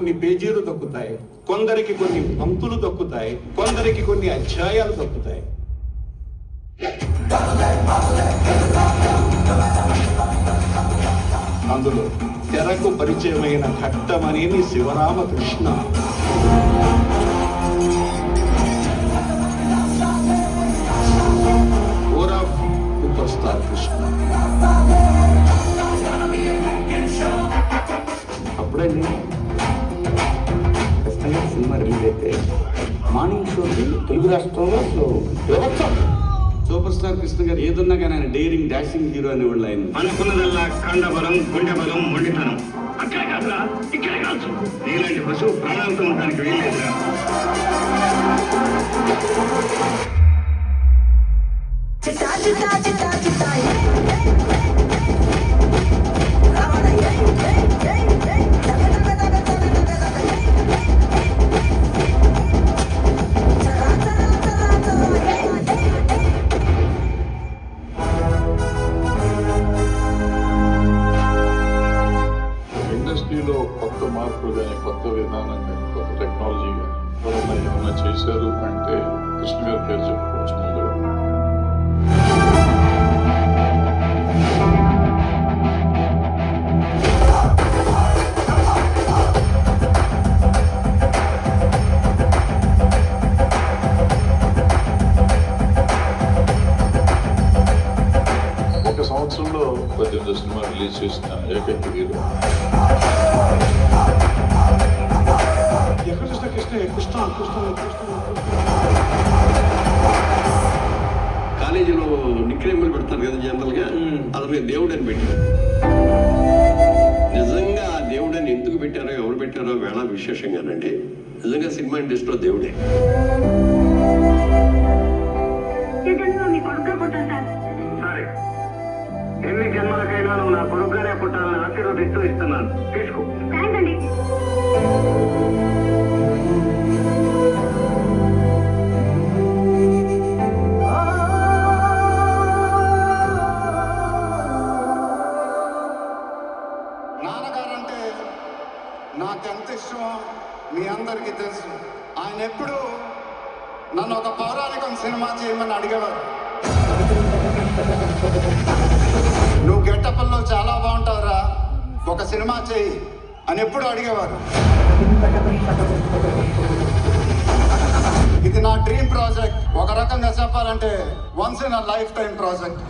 కొన్ని పేజీలు దక్కుతాయి, కొందరికి కొన్ని పంక్తులు దక్కుతాయి, కొందరికి కొన్ని అధ్యాయాలు దక్కుతాయి. అందులో తెరకు పరిచయమైన ఘట్టమనేని శివరామకృష్ణ, ఓరఫ్ సూపర్ స్టార్ కృష్ణ. అప్పుడండి ఖచ్చితంగా సినిమా రిలీజ్ అయితే మార్నింగ్ షోకి తెలుగు రాష్ట్రంలో అసలు సూపర్ స్టార్ కృష్ణ గారు ఏదున్నా కానీ ఆయన డైరింగ్ డాషింగ్ హీరో అనేవాళ్ళు. ఆయన అనుకున్నదల్లా కండ బలం, గుండె బలం, మొండితనం. అక్కడే కాదురా, ఇక్కడే కాదు. నీలాంటి పశువు ప్రాణాలతో ఉండడానికి వీల్లేదురా. ఇండస్ట్రీలో కొత్త మార్పులు కానీ, కొత్త విధానం కానీ, కొత్త టెక్నాలజీ కానీ ఎవరైనా ఏమన్నా చేశారు అంటే కృష్ణ గారి పేరు చెప్పుకోవచ్చు. ముందుగా ఒక సంవత్సరంలో 18 సినిమా రిలీజ్ చేసిన ఏకైక హీరో. ఎక్కడ చూసిన కృష్ణ కృష్ణ కృష్ణ కృష్ణ. కాలేజీలో నిక్నేమ్లు పెడతారు కదా జనరల్గా, అతను దేవుడు అని పెట్టారు. నిజంగా ఆ దేవుడని ఎందుకు పెట్టారో, ఎవరు పెట్టారో వేళ విశేషంగానండి. నిజంగా సినిమా ఇండస్ట్రీలో దేవుడే. సరే, ఎన్ని జన్మలకైనా నువ్వు నా కొడుకుగానే పుట్టాలని ఆశీర్వదిస్తూ ఇస్తున్నాను. తీసుకో. నాన్నగారంటే నాకెంత ఇష్టమో మీ అందరికీ తెలుసు. ఆయన ఎప్పుడు నన్ను ఒక పౌరాణికం సినిమా చేయమని అడిగేవారు. నువ్వు గెట్టపల్లో చాలా బాగుంటావురా, ఒక సినిమా చేయి అని ఎప్పుడు అడిగేవారు. ఇది నా డ్రీమ్ ప్రాజెక్ట్. ఒక రకంగా చెప్పాలంటే once in a life time project.